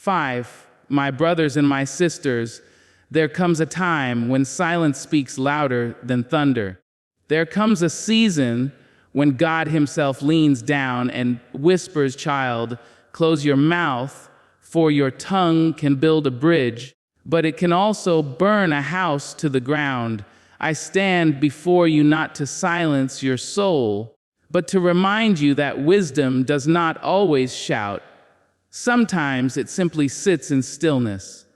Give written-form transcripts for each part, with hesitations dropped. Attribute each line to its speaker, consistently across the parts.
Speaker 1: 5. My brothers and my sisters, there comes a time when silence speaks louder than thunder. There comes a season when God himself leans down and whispers, "Child, close your mouth, for your tongue can build a bridge, but it can also burn a house to the ground. I stand before you not to silence your soul, but to remind you that wisdom does not always shout. Sometimes it simply sits in stillness.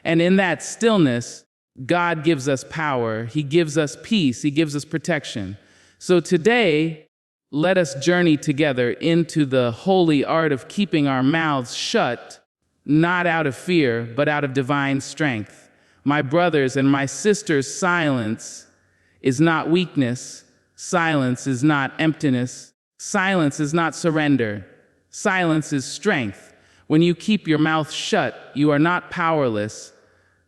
Speaker 1: And in that stillness, God gives us power, He gives us peace, He gives us protection. So today, let us journey together into the holy art of keeping our mouths shut, not out of fear, but out of divine strength. My brothers and my sisters, silence is not weakness. Silence is not emptiness. Silence is not surrender. Silence is strength. When you keep your mouth shut, you are not powerless.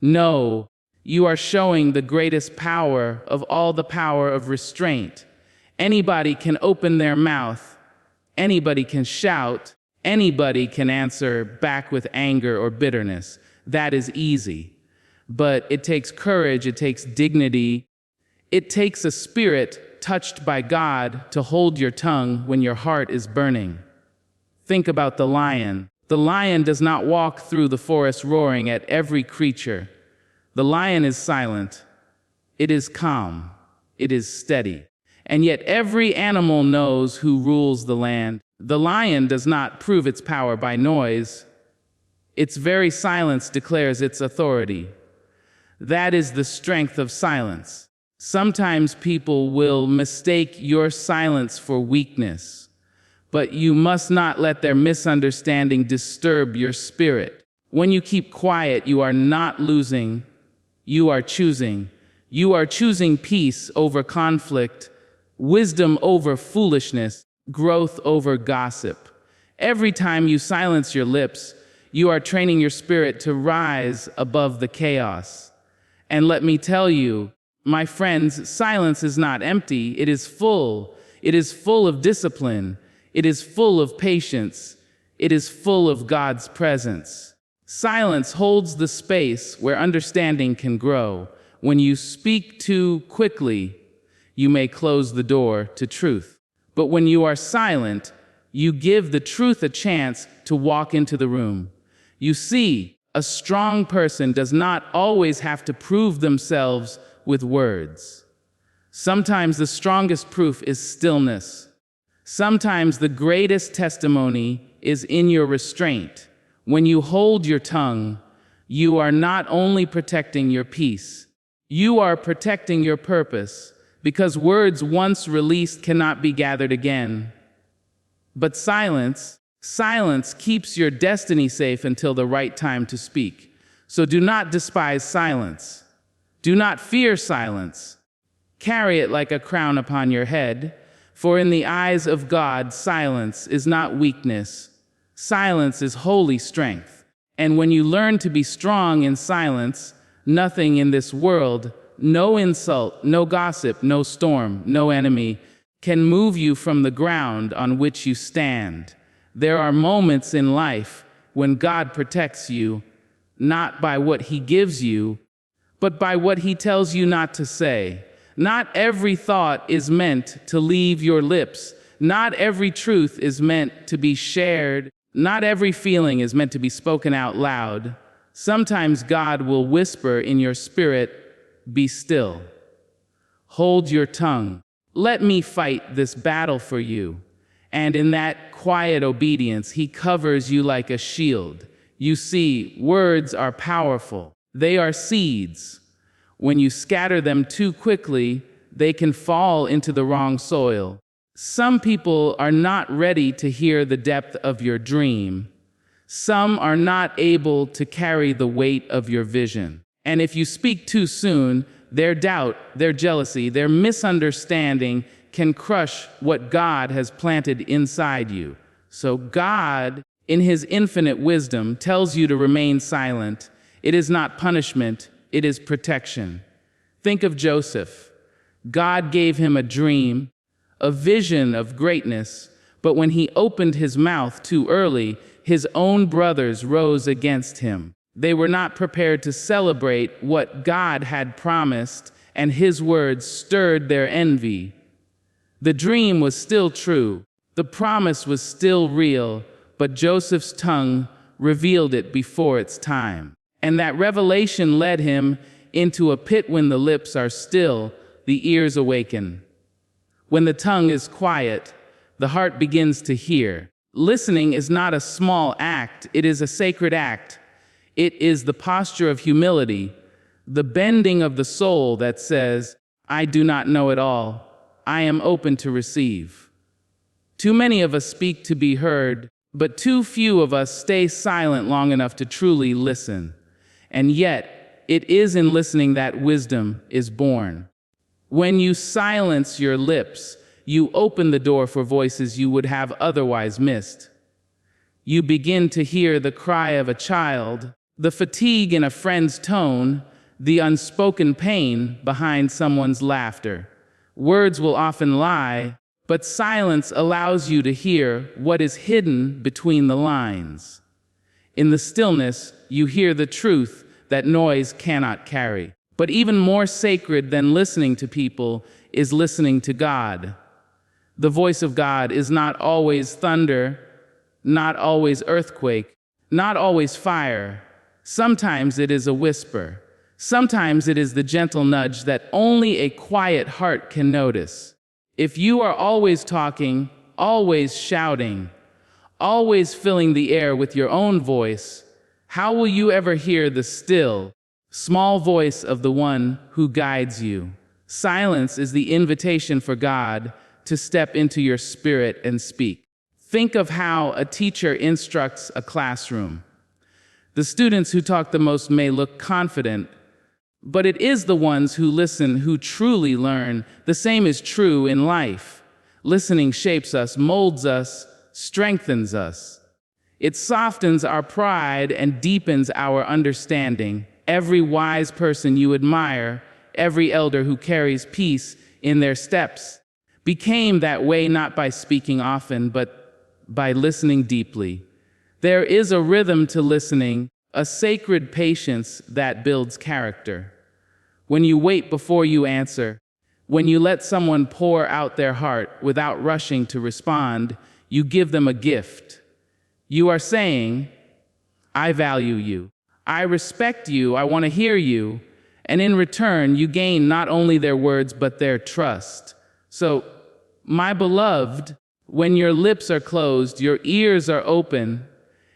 Speaker 1: No, you are showing the greatest power of all, the power of restraint. Anybody can open their mouth. Anybody can shout. Anybody can answer back with anger or bitterness. That is easy. But it takes courage, it takes dignity. It takes a spirit touched by God to hold your tongue when your heart is burning. Think about the lion. The lion does not walk through the forest roaring at every creature. The lion is silent. It is calm. It is steady. And yet every animal knows who rules the land. The lion does not prove its power by noise. Its very silence declares its authority. That is the strength of silence. Sometimes people will mistake your silence for weakness, but you must not let their misunderstanding disturb your spirit. When you keep quiet, you are not losing, you are choosing. You are choosing peace over conflict, wisdom over foolishness, growth over gossip. Every time you silence your lips, you are training your spirit to rise above the chaos. And let me tell you, my friends, silence is not empty, it is full. It is full of discipline. It is full of patience. It is full of God's presence. Silence holds the space where understanding can grow. When you speak too quickly, you may close the door to truth. But when you are silent, you give the truth a chance to walk into the room. You see, a strong person does not always have to prove themselves with words. Sometimes the strongest proof is stillness. Sometimes the greatest testimony is in your restraint. When you hold your tongue, you are not only protecting your peace, you are protecting your purpose, because words once released cannot be gathered again. But silence keeps your destiny safe until the right time to speak. So do not despise silence. Do not fear silence. Carry it like a crown upon your head, for in the eyes of God, silence is not weakness. Silence is holy strength. And when you learn to be strong in silence, nothing in this world, no insult, no gossip, no storm, no enemy, can move you from the ground on which you stand. There are moments in life when God protects you, not by what He gives you, but by what He tells you not to say. Not every thought is meant to leave your lips. Not every truth is meant to be shared. Not every feeling is meant to be spoken out loud. Sometimes God will whisper in your spirit, "Be still. Hold your tongue. Let me fight this battle for you." And in that quiet obedience, He covers you like a shield. You see, words are powerful. They are seeds. When you scatter them too quickly, they can fall into the wrong soil. Some people are not ready to hear the depth of your dream. Some are not able to carry the weight of your vision. And if you speak too soon, their doubt, their jealousy, their misunderstanding can crush what God has planted inside you. So God, in His infinite wisdom, tells you to remain silent. It is not punishment, it is protection. Think of Joseph. God gave him a dream, a vision of greatness, but when he opened his mouth too early, his own brothers rose against him. They were not prepared to celebrate what God had promised, and his words stirred their envy. The dream was still true. The promise was still real, but Joseph's tongue revealed it before its time. And that revelation led him into a pit. When the lips are still, the ears awaken. When the tongue is quiet, the heart begins to hear. Listening is not a small act, it is a sacred act. It is the posture of humility, the bending of the soul that says, I do not know it all. I am open to receive. Too many of us speak to be heard, but too few of us stay silent long enough to truly listen. And yet, it is in listening that wisdom is born. When you silence your lips, you open the door for voices you would have otherwise missed. You begin to hear the cry of a child, the fatigue in a friend's tone, the unspoken pain behind someone's laughter. Words will often lie, but silence allows you to hear what is hidden between the lines. In the stillness, you hear the truth that noise cannot carry. But even more sacred than listening to people is listening to God. The voice of God is not always thunder, not always earthquake, not always fire. Sometimes it is a whisper. Sometimes it is the gentle nudge that only a quiet heart can notice. If you are always talking, always shouting, always filling the air with your own voice, how will you ever hear the still, small voice of the one who guides you? Silence is the invitation for God to step into your spirit and speak. Think of how a teacher instructs a classroom. The students who talk the most may look confident, but it is the ones who listen who truly learn. The same is true in life. Listening shapes us, molds us, strengthens us. It softens our pride and deepens our understanding. Every wise person you admire, every elder who carries peace in their steps, became that way not by speaking often, but by listening deeply. There is a rhythm to listening, a sacred patience that builds character. When you wait before you answer, when you let someone pour out their heart without rushing to respond, you give them a gift. You are saying, I value you, I respect you, I want to hear you, and in return, you gain not only their words, but their trust. So, my beloved, when your lips are closed, your ears are open,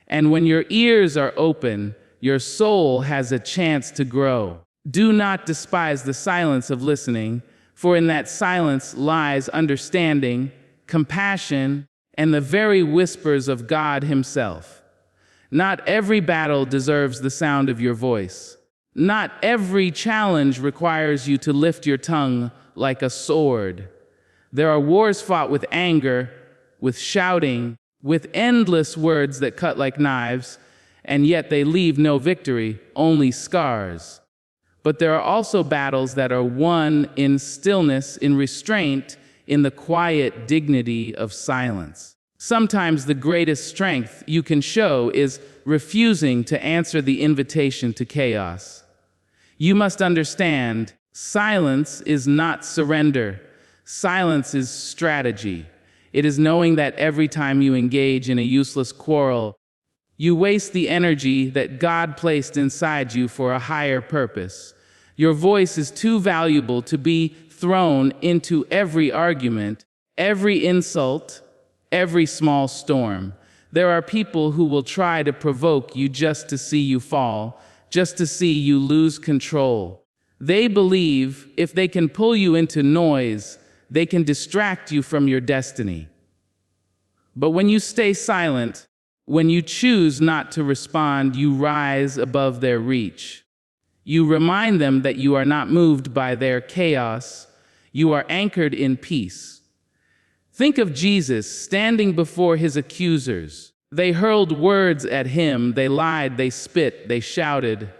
Speaker 1: and when your ears are open, your soul has a chance to grow. Do not despise the silence of listening, for in that silence lies understanding, compassion, and the very whispers of God Himself. Not every battle deserves the sound of your voice. Not every challenge requires you to lift your tongue like a sword. There are wars fought with anger, with shouting, with endless words that cut like knives, and yet they leave no victory, only scars. But there are also battles that are won in stillness, in restraint, in the quiet dignity of silence. Sometimes the greatest strength you can show is refusing to answer the invitation to chaos. You must understand, silence is not surrender. Silence is strategy. It is knowing that every time you engage in a useless quarrel, you waste the energy that God placed inside you for a higher purpose. Your voice is too valuable to be thrown into every argument, every insult, every small storm. There are people who will try to provoke you just to see you fall, just to see you lose control. They believe if they can pull you into noise, they can distract you from your destiny. But when you stay silent, when you choose not to respond, you rise above their reach. You remind them that you are not moved by their chaos. You are anchored in peace. Think of Jesus standing before his accusers. They hurled words at him, they lied, they spit, they shouted,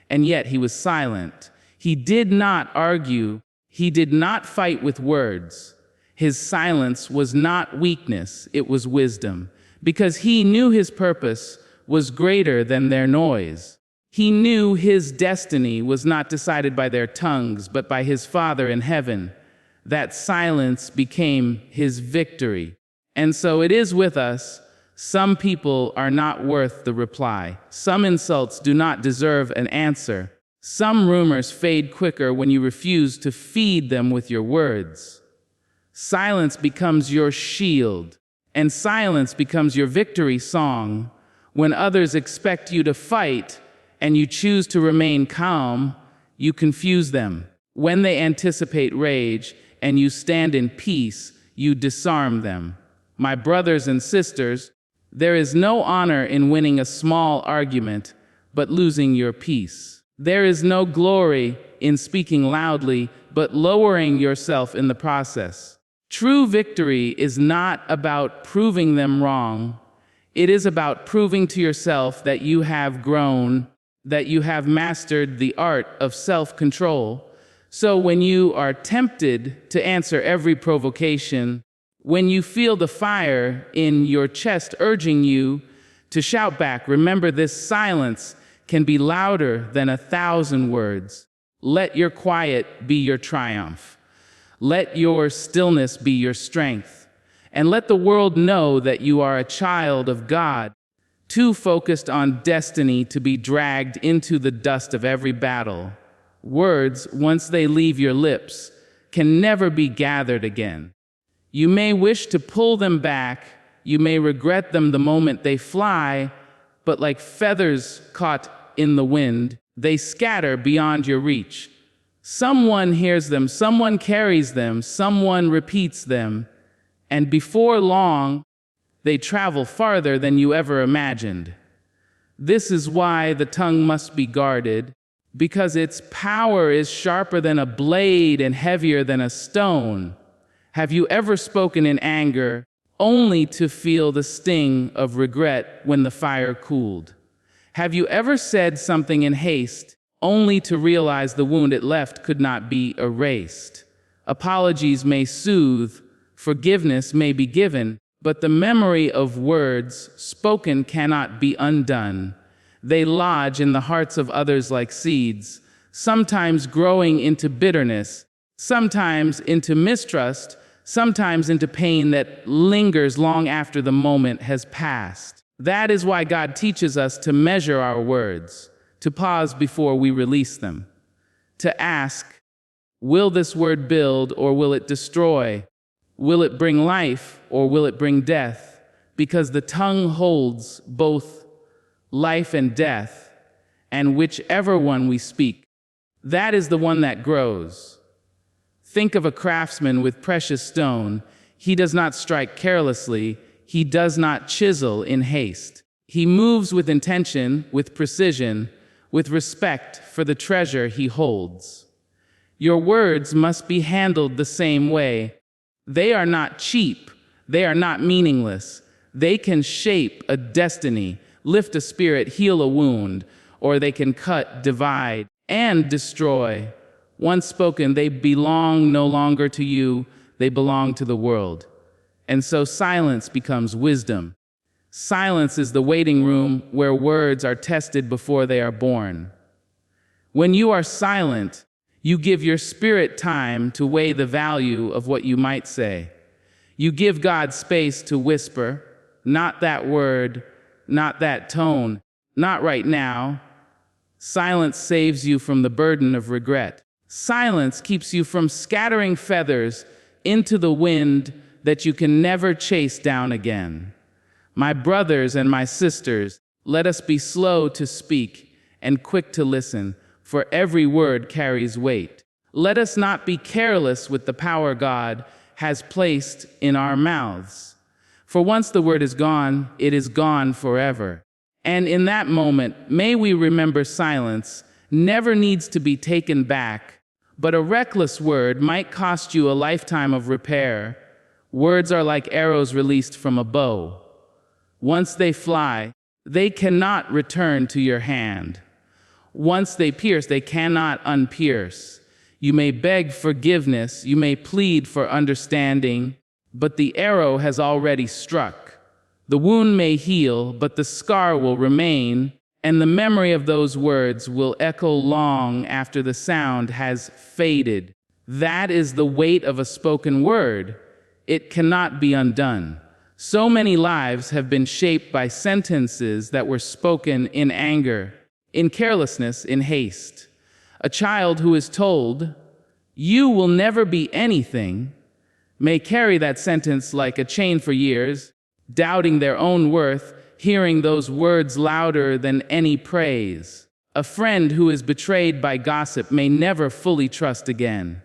Speaker 1: and yet he was silent. He did not argue. He did not fight with words. His silence was not weakness, it was wisdom. because he knew his purpose was greater than their noise. He knew his destiny was not decided by their tongues, but by his Father in heaven. That silence became his victory. And so it is with us. Some people are not worth the reply. Some insults do not deserve an answer. Some rumors fade quicker when you refuse to feed them with your words. Silence becomes your shield, and silence becomes your victory song. When others expect you to fight and you choose to remain calm, you confuse them. When they anticipate rage and you stand in peace, you disarm them. My brothers and sisters, there is no honor in winning a small argument, but losing your peace. There is no glory in speaking loudly, but lowering yourself in the process. True victory is not about proving them wrong. It is about proving to yourself that you have grown, that you have mastered the art of self-control. So when you are tempted to answer every provocation, when you feel the fire in your chest urging you to shout back, remember this: silence can be louder than 1,000 words. Let your quiet be your triumph. Let your stillness be your strength. And let the world know that you are a child of God, too focused on destiny to be dragged into the dust of every battle. Words, once they leave your lips, can never be gathered again. You may wish to pull them back, you may regret them the moment they fly, but like feathers caught in the wind, they scatter beyond your reach. Someone hears them, someone carries them, someone repeats them, and before long, they travel farther than you ever imagined. This is why the tongue must be guarded, because its power is sharper than a blade and heavier than a stone. Have you ever spoken in anger, only to feel the sting of regret when the fire cooled? Have you ever said something in haste, only to realize the wound it left could not be erased? Apologies may soothe, forgiveness may be given, but the memory of words spoken cannot be undone. They lodge in the hearts of others like seeds, sometimes growing into bitterness, sometimes into mistrust, sometimes into pain that lingers long after the moment has passed. That is why God teaches us to measure our words, to pause before we release them, to ask, will this word build or will it destroy? Will it bring life or will it bring death? Because the tongue holds both life and death, and whichever one we speak, that is the one that grows. Think of a craftsman with precious stone. He does not strike carelessly. He does not chisel in haste. He moves with intention, with precision, with respect for the treasure he holds. Your words must be handled the same way. They are not cheap. They are not meaningless. They can shape a destiny, lift a spirit, heal a wound, or they can cut, divide, and destroy. Once spoken, they belong no longer to you, they belong to the world. And so silence becomes wisdom. Silence is the waiting room where words are tested before they are born. When you are silent, you give your spirit time to weigh the value of what you might say. You give God space to whisper, not that word, not that tone, not right now. Silence saves you from the burden of regret. Silence keeps you from scattering feathers into the wind that you can never chase down again. My brothers and my sisters, let us be slow to speak and quick to listen, for every word carries weight. Let us not be careless with the power God has placed in our mouths. For once the word is gone, it is gone forever. And in that moment, may we remember silence never needs to be taken back, but a reckless word might cost you a lifetime of repair. Words are like arrows released from a bow. Once they fly, they cannot return to your hand. Once they pierce, they cannot unpierce. You may beg forgiveness, you may plead for understanding, but the arrow has already struck. The wound may heal, but the scar will remain, and the memory of those words will echo long after the sound has faded. That is the weight of a spoken word. It cannot be undone. So many lives have been shaped by sentences that were spoken in anger, in carelessness, in haste. A child who is told, "You will never be anything," may carry that sentence like a chain for years, doubting their own worth, hearing those words louder than any praise. A friend who is betrayed by gossip may never fully trust again.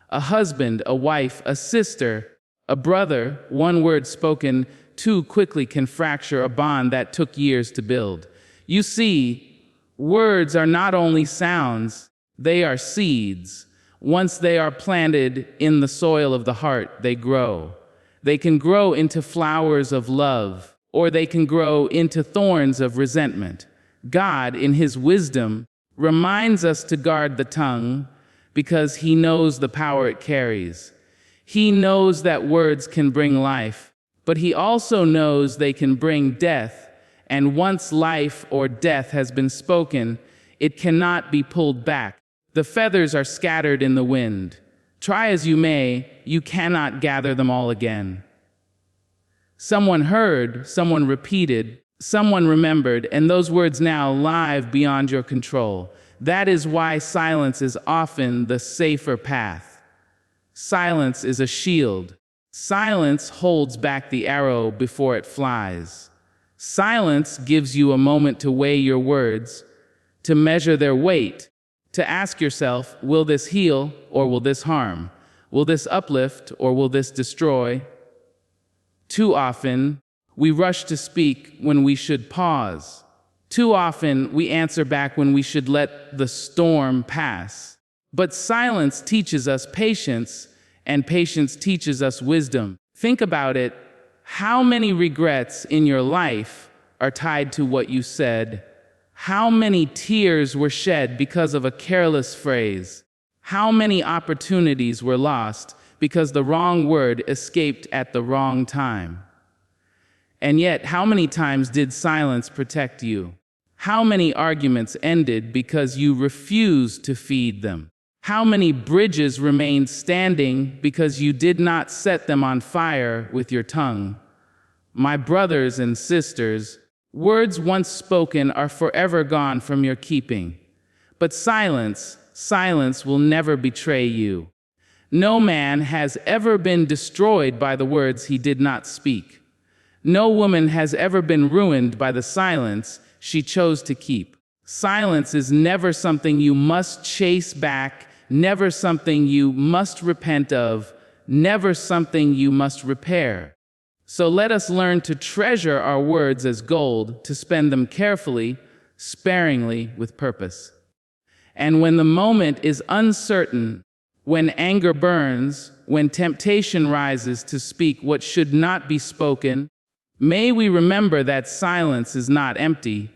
Speaker 1: A husband, a wife, a sister, a brother, one word spoken too quickly can fracture a bond that took years to build. You see, words are not only sounds, they are seeds. Once they are planted in the soil of the heart, they grow. They can grow into flowers of love, or they can grow into thorns of resentment. God, in His wisdom, reminds us to guard the tongue because He knows the power it carries. He knows that words can bring life, but He also knows they can bring death, and once life or death has been spoken, it cannot be pulled back. The feathers are scattered in the wind. Try as you may, you cannot gather them all again. Someone heard, someone repeated, someone remembered, and those words now live beyond your control. That is why silence is often the safer path. Silence is a shield. Silence holds back the arrow before it flies. Silence gives you a moment to weigh your words, to measure their weight, to ask yourself, will this heal or will this harm? Will this uplift or will this destroy? Too often, we rush to speak when we should pause. Too often, we answer back when we should let the storm pass. But silence teaches us patience, and patience teaches us wisdom. Think about it. How many regrets in your life are tied to what you said? How many tears were shed because of a careless phrase? How many opportunities were lost because the wrong word escaped at the wrong time? And yet, how many times did silence protect you? How many arguments ended because you refused to feed them? How many bridges remained standing because you did not set them on fire with your tongue? My brothers and sisters, words once spoken are forever gone from your keeping. But silence will never betray you. No man has ever been destroyed by the words he did not speak. No woman has ever been ruined by the silence she chose to keep. Silence is never something you must chase back, never something you must repent of, never something you must repair. So let us learn to treasure our words as gold, to spend them carefully, sparingly, with purpose. And when the moment is uncertain, when anger burns, when temptation rises to speak what should not be spoken, may we remember that silence is not empty.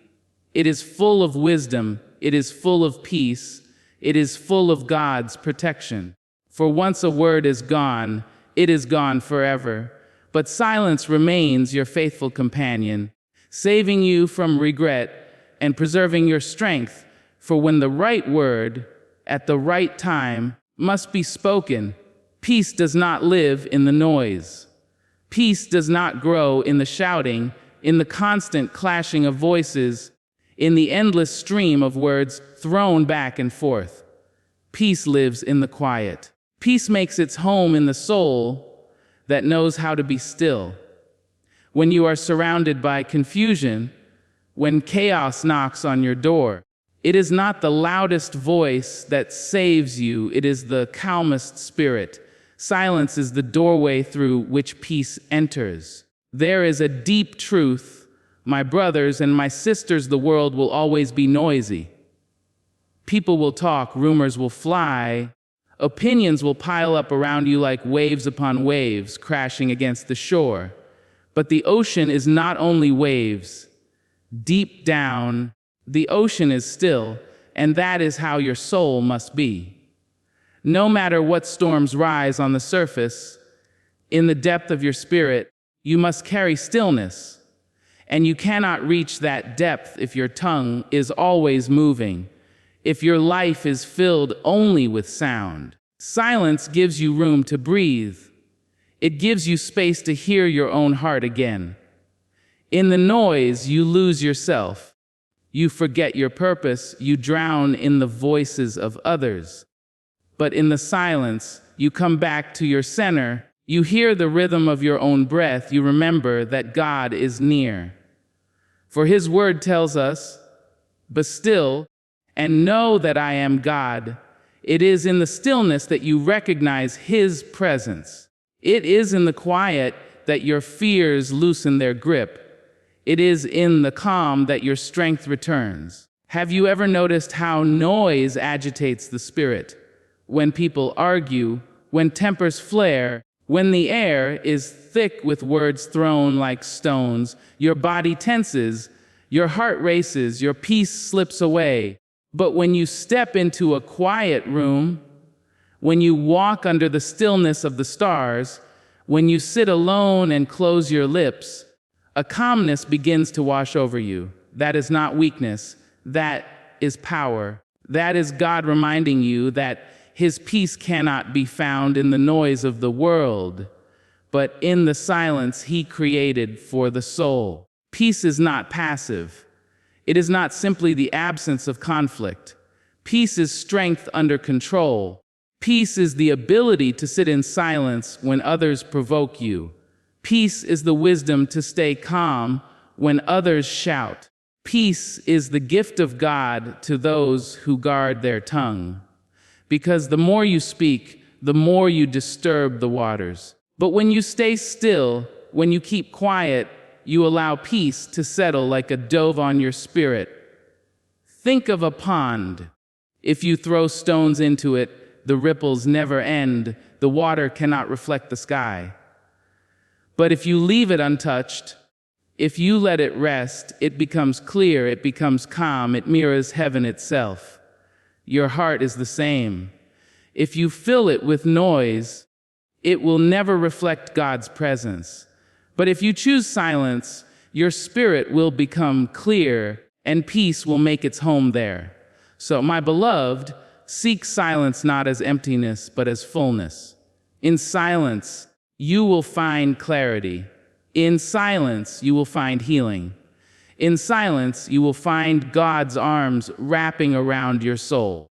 Speaker 1: It is full of wisdom, it is full of peace, it is full of God's protection. For once a word is gone, it is gone forever. But silence remains your faithful companion, saving you from regret and preserving your strength, for when the right word, at the right time, must be spoken, peace does not live in the noise. Peace does not grow in the shouting, in the constant clashing of voices, in the endless stream of words thrown back and forth. Peace lives in the quiet. Peace makes its home in the soul that knows how to be still. When you are surrounded by confusion, when chaos knocks on your door, it is not the loudest voice that saves you, it is the calmest spirit. Silence is the doorway through which peace enters. There is a deep truth, my brothers and my sisters, the world will always be noisy. People will talk, rumors will fly, opinions will pile up around you like waves upon waves crashing against the shore. But the ocean is not only waves. Deep down, the ocean is still, and that is how your soul must be. No matter what storms rise on the surface, in the depth of your spirit, you must carry stillness, And you cannot reach that depth if your tongue is always moving, if your life is filled only with sound. Silence gives you room to breathe. It gives you space to hear your own heart again. In the noise, you lose yourself. You forget your purpose. You drown in the voices of others. But in the silence, you come back to your center. You hear the rhythm of your own breath. You remember that God is near. For His word tells us, "Be still and know that I am God." It is in the stillness that you recognize His presence. It is in the quiet that your fears loosen their grip. It is in the calm that your strength returns. Have you ever noticed how noise agitates the spirit? When people argue, when tempers flare, when the air is thick with words thrown like stones, your body tenses, your heart races, your peace slips away. But when you step into a quiet room, when you walk under the stillness of the stars, when you sit alone and close your lips, a calmness begins to wash over you. That is not weakness. That is power. That is God reminding you that His peace cannot be found in the noise of the world, but in the silence He created for the soul. Peace is not passive. It is not simply the absence of conflict. Peace is strength under control. Peace is the ability to sit in silence when others provoke you. Peace is the wisdom to stay calm when others shout. Peace is the gift of God to those who guard their tongue. Because the more you speak, the more you disturb the waters. But when you stay still, when you keep quiet, you allow peace to settle like a dove on your spirit. Think of a pond. If you throw stones into it, the ripples never end. The water cannot reflect the sky. But if you leave it untouched, if you let it rest, it becomes clear, it becomes calm, it mirrors heaven itself. Your heart is the same. If you fill it with noise, it will never reflect God's presence. But if you choose silence, your spirit will become clear and peace will make its home there. So, my beloved, seek silence not as emptiness, but as fullness. In silence, you will find clarity. In silence, you will find healing. In silence, you will find God's arms wrapping around your soul.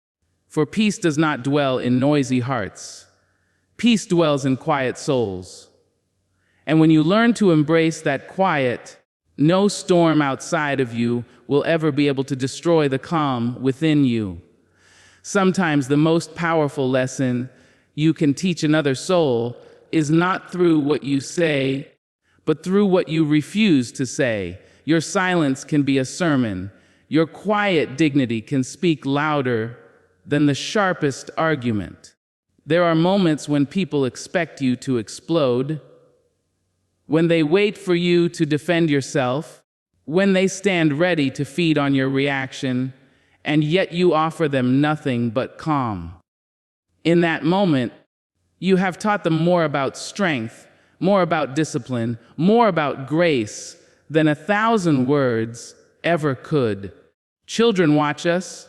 Speaker 1: For peace does not dwell in noisy hearts. Peace dwells in quiet souls. And when you learn to embrace that quiet, no storm outside of you will ever be able to destroy the calm within you. Sometimes the most powerful lesson you can teach another soul is not through what you say, but through what you refuse to say. Your silence can be a sermon. Your quiet dignity can speak louder than the sharpest argument. There are moments when people expect you to explode, when they wait for you to defend yourself, when they stand ready to feed on your reaction, and yet you offer them nothing but calm. In that moment, you have taught them more about strength, more about discipline, more about grace than 1,000 words ever could. Children watch us,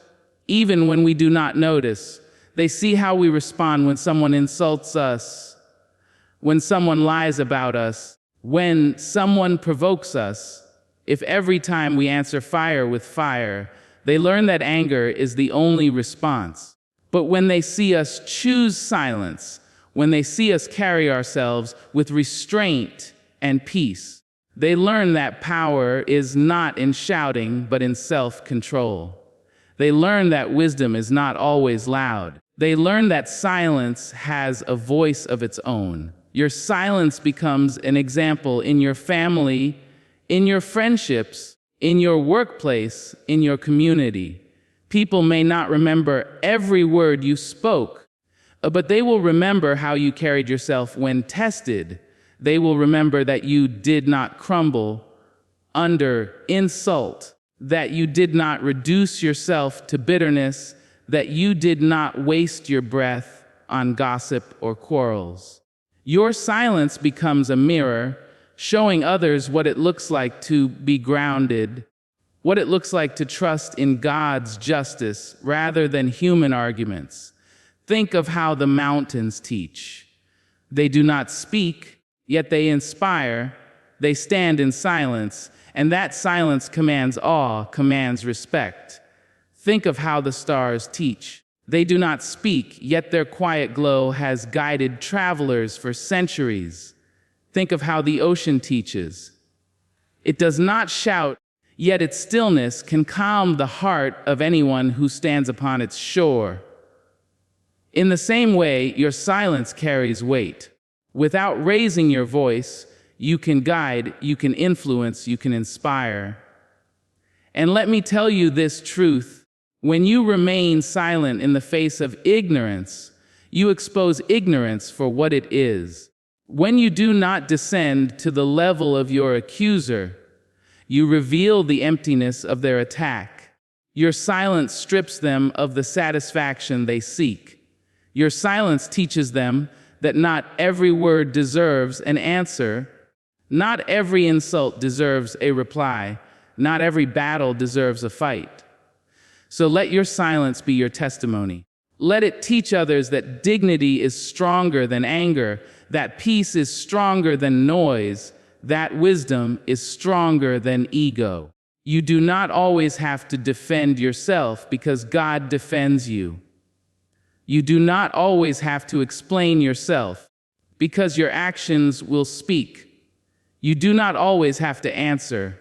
Speaker 1: even when we do not notice. They see how we respond when someone insults us, when someone lies about us, when someone provokes us. If every time we answer fire with fire, they learn that anger is the only response. But when they see us choose silence, when they see us carry ourselves with restraint and peace, they learn that power is not in shouting, but in self-control. They learn that wisdom is not always loud. They learn that silence has a voice of its own. Your silence becomes an example in your family, in your friendships, in your workplace, in your community. People may not remember every word you spoke, but they will remember how you carried yourself when tested. They will remember that you did not crumble under insult, that you did not reduce yourself to bitterness, that you did not waste your breath on gossip or quarrels. Your silence becomes a mirror, showing others what it looks like to be grounded, what it looks like to trust in God's justice rather than human arguments. Think of how the mountains teach. They do not speak, yet they inspire. They stand in silence, and that silence commands awe, commands respect. Think of how the stars teach. They do not speak, yet their quiet glow has guided travelers for centuries. Think of how the ocean teaches. It does not shout, yet its stillness can calm the heart of anyone who stands upon its shore. In the same way, your silence carries weight. Without raising your voice, you can guide, you can influence, you can inspire. And let me tell you this truth. When you remain silent in the face of ignorance, you expose ignorance for what it is. When you do not descend to the level of your accuser, you reveal the emptiness of their attack. Your silence strips them of the satisfaction they seek. Your silence teaches them that not every word deserves an answer, not every insult deserves a reply, not every battle deserves a fight. So let your silence be your testimony. Let it teach others that dignity is stronger than anger, that peace is stronger than noise, that wisdom is stronger than ego. You do not always have to defend yourself because God defends you. You do not always have to explain yourself because your actions will speak. You do not always have to answer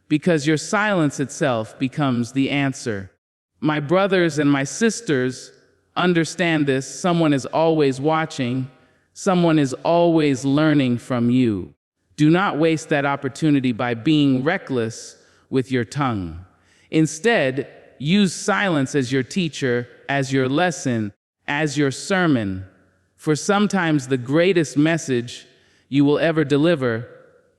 Speaker 1: because your silence itself becomes the answer. My brothers and my sisters, understand this. Someone is always watching. Someone is always learning from you. Do not waste that opportunity by being reckless with your tongue. Instead, use silence as your teacher, as your lesson, as your sermon. For sometimes the greatest message you will ever deliver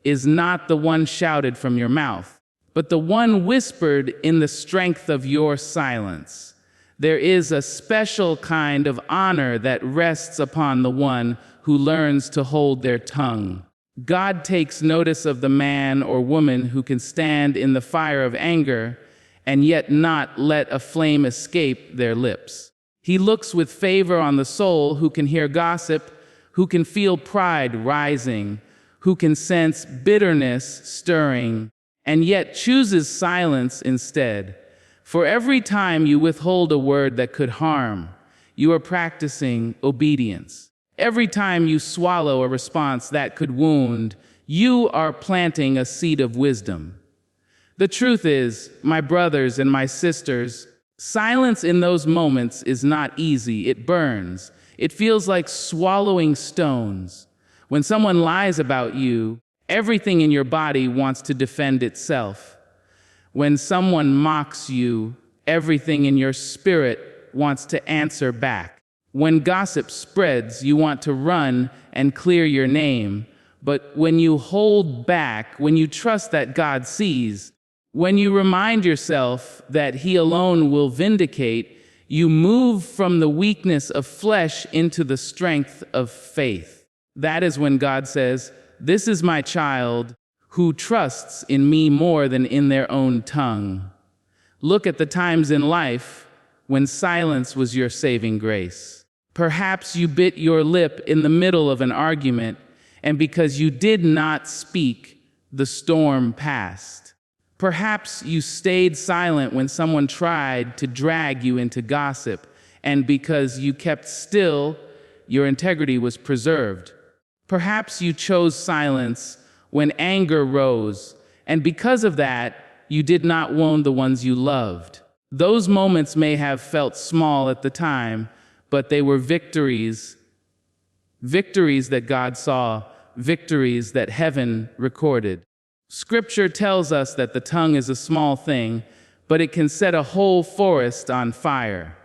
Speaker 1: is not the one shouted from your mouth, but the one whispered in the strength of your silence. There is a special kind of honor that rests upon the one who learns to hold their tongue. God takes notice of the man or woman who can stand in the fire of anger and yet not let a flame escape their lips. He looks with favor on the soul who can hear gossip, who can feel pride rising, who can sense bitterness stirring, and yet chooses silence instead. For every time you withhold a word that could harm, you are practicing obedience. Every time you swallow a response that could wound, you are planting a seed of wisdom. The truth is, my brothers and my sisters, silence in those moments is not easy. It burns. It feels like swallowing stones. When someone lies about you, everything in your body wants to defend itself. When someone mocks you, everything in your spirit wants to answer back. When gossip spreads, you want to run and clear your name. But when you hold back, when you trust that God sees, when you remind yourself that He alone will vindicate, you move from the weakness of flesh into the strength of faith. That is when God says, "This is my child who trusts in me more than in their own tongue." Look at the times in life when silence was your saving grace. Perhaps you bit your lip in the middle of an argument, and because you did not speak, the storm passed. Perhaps you stayed silent when someone tried to drag you into gossip, and because you kept still, your integrity was preserved. Perhaps you chose silence when anger rose, and because of that, you did not wound the ones you loved. Those moments may have felt small at the time, but they were victories. Victories that God saw, victories that heaven recorded. Scripture tells us that the tongue is a small thing, but it can set a whole forest on fire.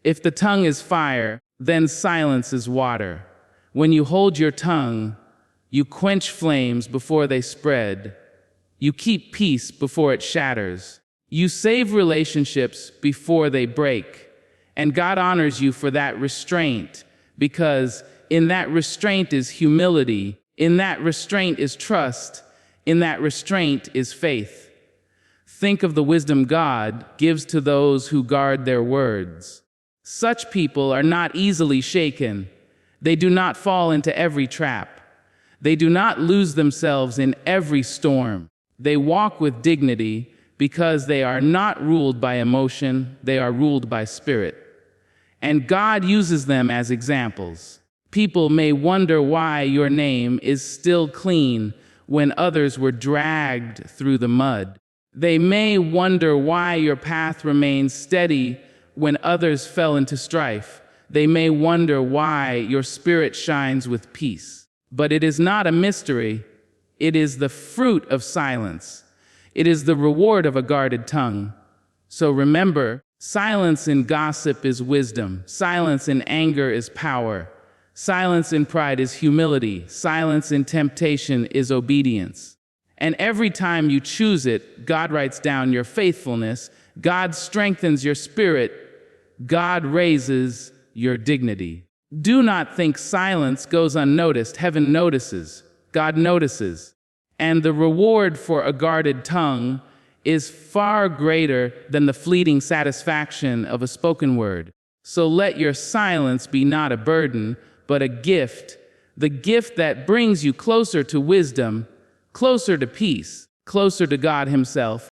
Speaker 1: If the tongue is fire, then silence is water. When you hold your tongue, you quench flames before they spread. You keep peace before it shatters. You save relationships before they break. And God honors you for that restraint, because in that restraint is humility, In that restraint is trust. In that restraint is faith. Think of the wisdom God gives to those who guard their words. Such people are not easily shaken. They do not fall into every trap. They do not lose themselves in every storm. They walk with dignity because they are not ruled by emotion, they are ruled by spirit. And God uses them as examples. People may wonder why your name is still clean when others were dragged through the mud. They may wonder why your path remains steady when others fell into strife. They may wonder why your spirit shines with peace. But it is not a mystery. It is the fruit of silence. It is the reward of a guarded tongue. So remember, silence in gossip is wisdom. Silence in anger is power. Silence in pride is humility. Silence in temptation is obedience. And every time you choose it, God writes down your faithfulness. God strengthens your spirit. God raises your dignity. Do not think silence goes unnoticed. Heaven notices. God notices. And the reward for a guarded tongue is far greater than the fleeting satisfaction of a spoken word. So let your silence be not a burden, but a gift, the gift that brings you closer to wisdom, closer to peace, closer to God Himself.